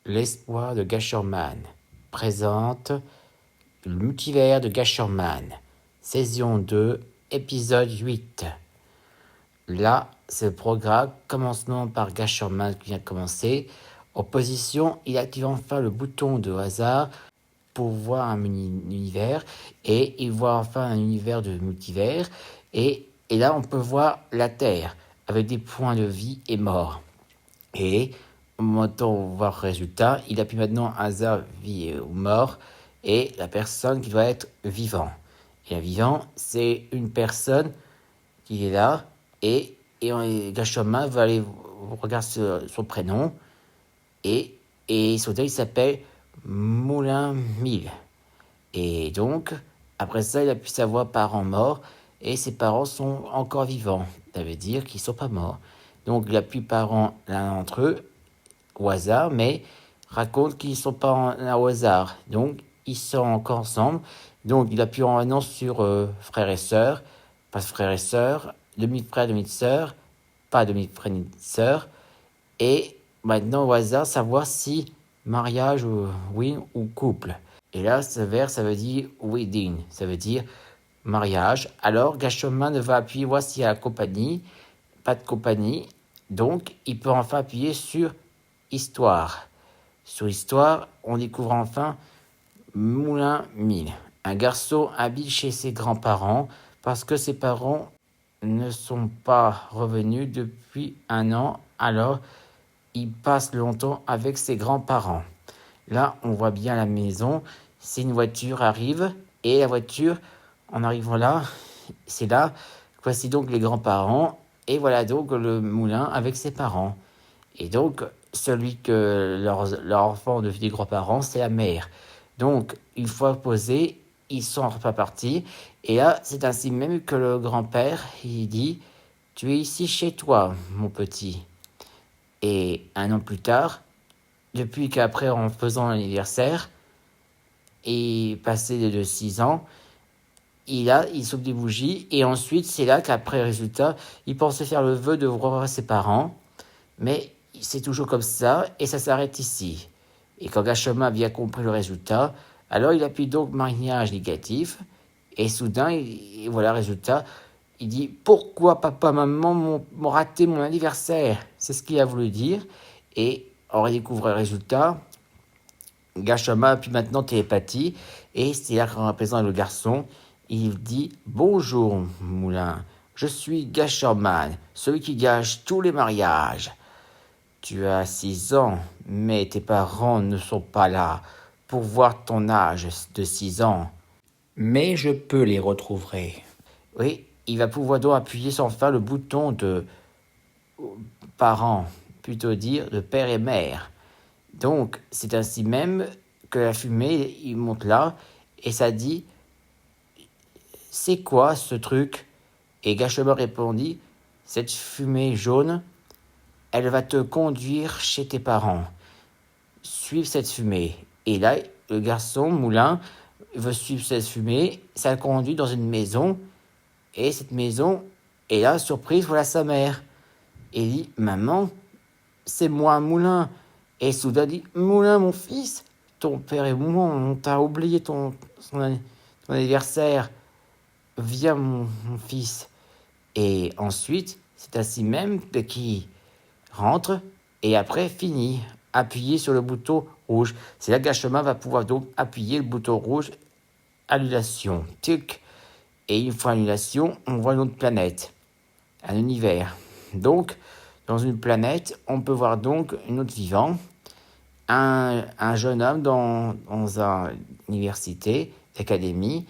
L'espoir de Gasherman présente le multivers de Gasherman, saison 2, épisode 8. Là, c'est le programme. Commençons par Gasherman qui vient de commencer. En position, il active enfin le bouton de hasard pour voir un univers et il voit enfin un univers de multivers. Et là, on peut voir la Terre avec des points de vie et mort. Et au moment où on voit le résultat, il appuie maintenant hasard, vie ou mort, et la personne qui doit être vivant. Et un vivant, c'est une personne qui est là, et Gashoman va aller regarder son prénom, et son il s'appelle Moulin 1000. Et donc, après ça, il a pu savoir parents morts, et ses parents sont encore vivants. Ça veut dire qu'ils ne sont pas morts. Donc, il appuie parents l'un d'entre eux, au hasard, mais raconte qu'ils ne sont pas au hasard. Donc, ils sont encore ensemble. Donc, il appuie en annonce sur frères et sœurs, pas frères et sœurs, demi-frère, demi-sœur, pas demi-frère, demi-sœur. Et maintenant, au hasard, savoir si mariage ou oui ou couple. Et là, ce vers, ça veut dire wedding, ça veut dire mariage. Alors, Gashoman va appuyer, voici à la compagnie, pas de compagnie. Donc, il peut enfin appuyer sur histoire. Sur histoire, on découvre enfin Moulin 1000, un garçon habite chez ses grands-parents parce que ses parents ne sont pas revenus depuis un an, alors il passe longtemps avec ses grands-parents. Là, on voit bien la maison, c'est une voiture arrive, et la voiture, en arrivant là, c'est là, voici donc les grands-parents, et voilà donc le moulin avec ses parents. Et donc, celui que leurs enfants ont devenu des grands-parents, c'est la mère. Donc, une fois posés, ils sont pas partis. Et là, c'est ainsi même que le grand-père, il dit « Tu es ici chez toi, mon petit. » Et un an plus tard, depuis qu'après, en faisant l'anniversaire, et passé de 6 ans, il sauve des bougies. Et ensuite, c'est là qu'après le résultat, il pensait faire le vœu de revoir ses parents. Mais c'est toujours comme ça, et ça s'arrête ici. Et quand Gashoma a bien compris le résultat, alors il appuie donc mariage négatif, et soudain, voilà le résultat, il dit « Pourquoi papa, maman m'ont raté mon anniversaire ?» C'est ce qu'il a voulu dire, et on redécouvre le résultat. Gashoma appuie maintenant télépathie, et c'est là qu'en représentant le garçon, il dit « Bonjour, Moulin, je suis Gasherman, celui qui gâche tous les mariages. » Tu as 6 ans, mais tes parents ne sont pas là pour voir ton âge de 6 ans. Mais je peux les retrouver. Oui, il va pouvoir donc appuyer sans fin le bouton de parents, plutôt dire de père et mère. Donc, c'est ainsi même que la fumée, il monte là, et ça dit « C'est quoi ce truc ?» Et Gashoma répondit « Cette fumée jaune, elle va te conduire chez tes parents. Suive cette fumée. » Et là, le garçon, Moulin, veut suivre cette fumée. Ça le conduit dans une maison. Et cette maison, et là, surprise, voilà sa mère. Et il dit, maman, c'est moi, Moulin. Et soudain dit, Moulin, mon fils, ton père et moi, on t'a oublié ton anniversaire. Viens, mon fils. Et ensuite, c'est ainsi même qu'il rentre et après finit. Appuyer sur le bouton rouge. C'est là que Gashoma va pouvoir donc appuyer le bouton rouge, annulation. Tic. Et une fois annulation, on voit une autre planète, un univers. Donc, dans une planète, on peut voir donc une autre vivant, un jeune homme dans une université, académie.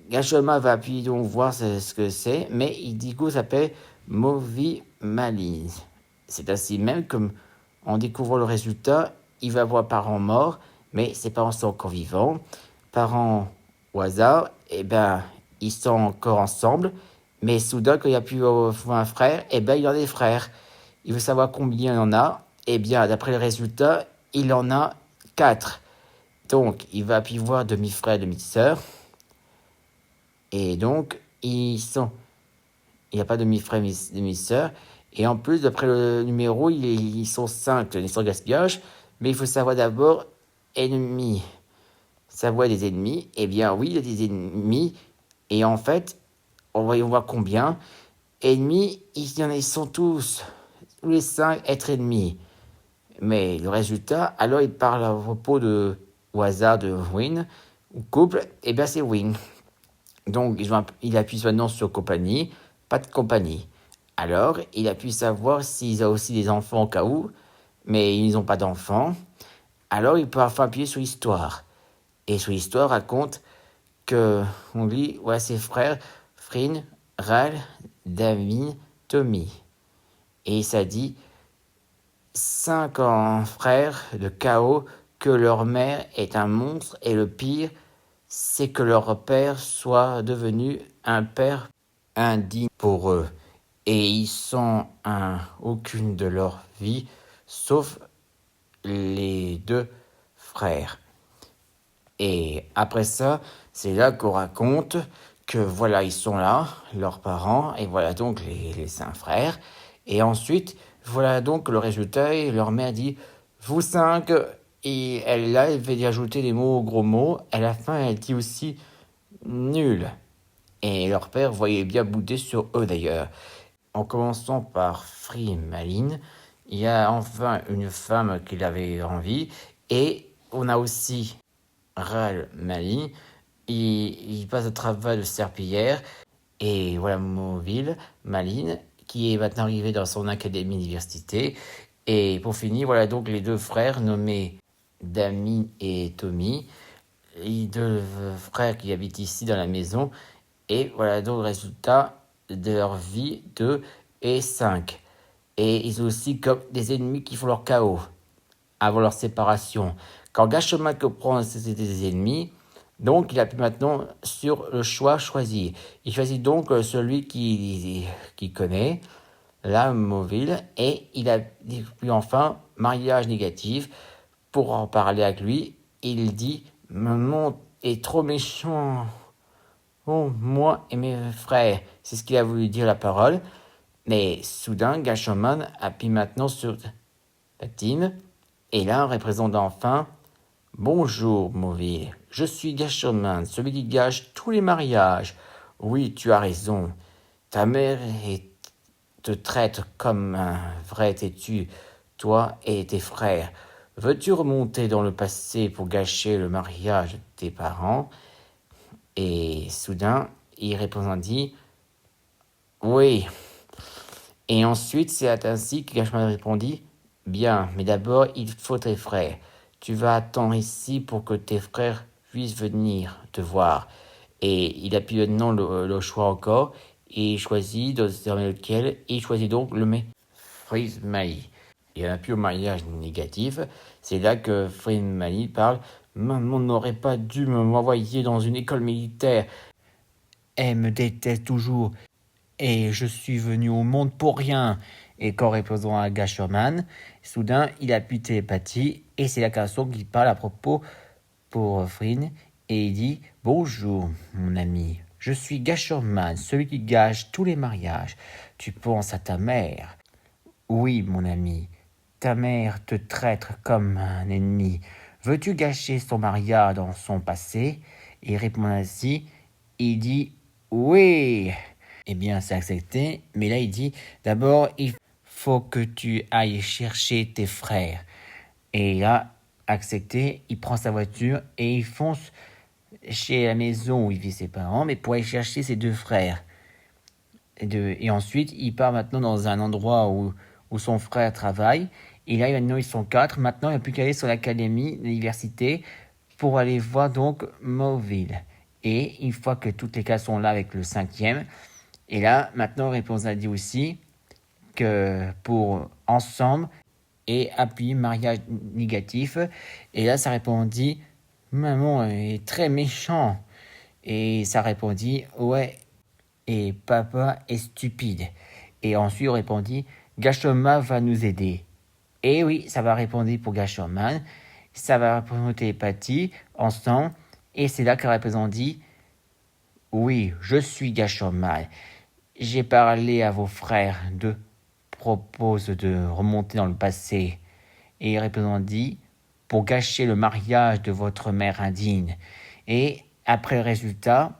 Gashoma va appuyer donc voir ce que c'est, mais il dit que ça s'appelle Movi Malise. C'est ainsi même comme en découvrant le résultat, il va voir parents morts, mais ses parents sont encore vivants. Parents au hasard, ils sont encore ensemble, mais soudain, quand il n'y a plus un frère, il en a des frères. Il veut savoir combien il en a. D'après le résultat, il en a 4. Donc, il va puis voir demi-frère, demi-sœur. Et donc, il n'y a pas demi-frère, demi-sœur. Et en plus, d'après le numéro, ils sont 5, ils sont gaspillage. Mais il faut savoir d'abord ennemi. Savoir des ennemis. Eh bien oui, il y a des ennemis. Et en fait, on va voir combien. Ennemis, ils sont tous les 5 être ennemis. Mais le résultat, alors il parle à propos de, au hasard de win, ou couple, et bien c'est win. Donc il appuie maintenant sur compagnie, pas de compagnie. Alors il appuie savoir s'ils ont aussi des enfants au cas où, mais ils n'ont pas d'enfants. Alors il peut enfin appuyer sur l'histoire. Et sur l'histoire raconte que on lit, ouais, ses frères, Frin, Ral, David, Tommy. Et ça dit 5 frères de chaos, que leur mère est un monstre, et le pire, c'est que leur père soit devenu un père indigne pour eux. Et ils sont aucune de leur vie, sauf les 2 frères. Et après ça, c'est là qu'on raconte que voilà, ils sont là, leurs parents, et voilà donc les 5 frères. Et ensuite, voilà donc le résultat, et leur mère dit, vous 5, et elle va y ajouter des mots, gros mots. À la fin, elle dit aussi, nul. Et leur père voyait bien bouder sur eux d'ailleurs. En commençant par Free Maline, il y a enfin une femme qu'il avait envie, et on a aussi Ral Mali, il passe au travail de serpillière, et voilà Mobile, Maline, qui est maintenant arrivé dans son académie d'université. Et pour finir, voilà donc les 2 frères nommés Dami et Tommy, les 2 frères qui habitent ici dans la maison. Et voilà donc le résultat de leur vie 2 et 5. Et ils ont aussi comme des ennemis qui font leur chaos avant leur séparation. Quand Gashoma comprend que c'était des ennemis, donc il appuie maintenant sur le choix choisi. Il choisit donc celui qui connaît, la mobile, et il appuie enfin mariage négatif. Pour en parler avec lui, il dit maman est trop méchant. Oh, moi et mes frères. C'est ce qu'il a voulu dire la parole. Mais soudain, Gashoman appuie maintenant sur Patine. Et là, représente enfin bonjour, Mauvais. Je suis Gashoman, celui qui gâche tous les mariages. Oui, tu as raison. Ta mère te traite comme un vrai têtu, toi et tes frères. Veux-tu remonter dans le passé pour gâcher le mariage de tes parents? Et soudain, il répondit oui. Et ensuite, c'est ainsi que Gashman répondit bien, mais d'abord, il faut tes frères. Tu vas attendre ici pour que tes frères puissent venir te voir. Et il appuie maintenant le choix encore, et il choisit dans lequel, et il choisit donc le Freeze Mali. Il appuie au mariage négatif. C'est là que Freeze Mali parle. Maman n'aurait pas dû m'envoyer dans une école militaire. Elle me déteste toujours. Et je suis venu au monde pour rien. Et quand répondant à Gasherman, soudain, il appuie télépathie, et c'est la chanson qui parle à propos pour Frin, et il dit « Bonjour, mon ami, je suis Gasherman, celui qui gâche tous les mariages. Tu penses à ta mère. Oui, mon ami, ta mère te traite comme un ennemi. Veux-tu gâcher son mariage dans son passé ?» Et il répond ainsi, il dit « Oui !» Eh bien, c'est accepté, mais là, il dit, d'abord, il faut que tu ailles chercher tes frères. Et là, accepté, il prend sa voiture et il fonce chez la maison où il vit ses parents, mais pour aller chercher ses 2 frères. Et ensuite, il part maintenant dans un endroit où son frère travaille. Et là, maintenant, ils sont 4. Maintenant, il n'y a plus qu'à aller sur l'académie, l'université, pour aller voir donc Mauville. Et une fois que toutes les cases sont là avec le 5e, et là, maintenant, Réponse a dit aussi que pour ensemble et appui mariage négatif. Et là, ça répondit, maman est très méchant. Et ça répondit, ouais, et papa est stupide. Et ensuite, on répondit, Gashoma va nous aider. Et oui, ça va répondre pour Gashoman. Ça va répondre télépathie, ensemble. Et c'est là qu'elle répondit, oui, je suis Gashoman. J'ai parlé à vos frères propose de remonter dans le passé. Et il répondit, pour gâcher le mariage de votre mère indigne. Et après le résultat,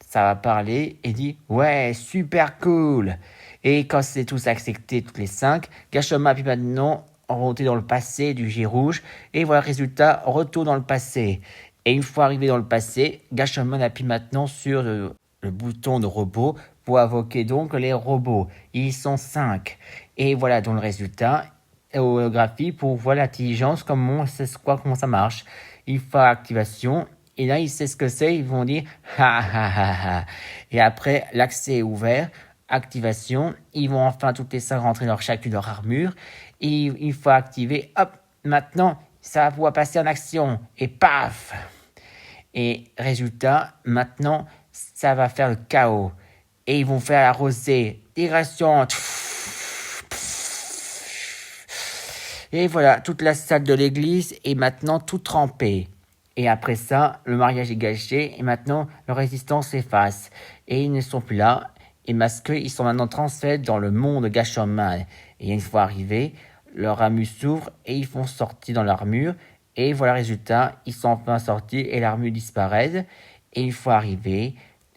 ça va parler et dit « Ouais, super cool !» Et quand c'est tous accepté, toutes les 5, Gashoma puis maintenant remonter dans le passé du J rouge. Et voilà le résultat, retour dans le passé. Et une fois arrivé dans le passé, Gashomon appuie maintenant sur le bouton de robot pour invoquer donc les robots. Ils sont 5. Et voilà donc le résultat. Holographie pour voir l'intelligence, comment ça marche. Il fait activation. Et là, ils savent ce que c'est. Ils vont dire ha ha ha ha. Et après, l'accès est ouvert. Activation. Ils vont enfin toutes les 5 rentrer dans chacune leur armure. Et il faut activer. Hop, maintenant, ça va pouvoir passer en action. Et paf! Et résultat, maintenant, ça va faire le chaos. Et ils vont faire la rosée. Direction. Et voilà, toute la salle de l'église est maintenant toute trempée. Et après ça, le mariage est gâché et maintenant, leur résistance s'efface. Et ils ne sont plus là. Et parce qu'ils sont maintenant transférés dans le monde Gashorman. Et une fois arrivés, leur armure s'ouvre et ils font sortir dans l'armure. Et voilà le résultat, ils sont enfin sortis et l'armure disparaît. Et une fois arrivés,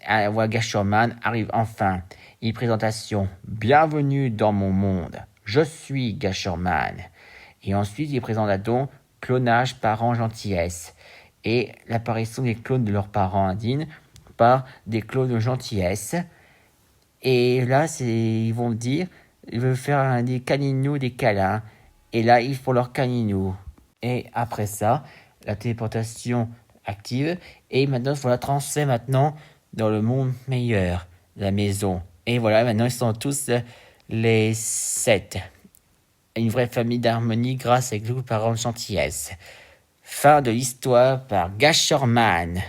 Gashorman arrive enfin. Une présentation. Bienvenue dans mon monde. Je suis Gashorman. Et ensuite, il présente donc clonage parents gentillesse. Et l'apparition des clones de leurs parents indignes par des clones de gentillesse. Et là, ils vont dire, ils veulent faire des caninous, des câlins. Et là, ils font leurs caninous. Et après ça, la téléportation active. Et maintenant, il faut la transférer maintenant dans le monde meilleur, la maison. Et voilà, maintenant, ils sont tous les 7. Une vraie famille d'harmonie grâce à des parents de gentillesse. Fin de l'histoire par Gashorman.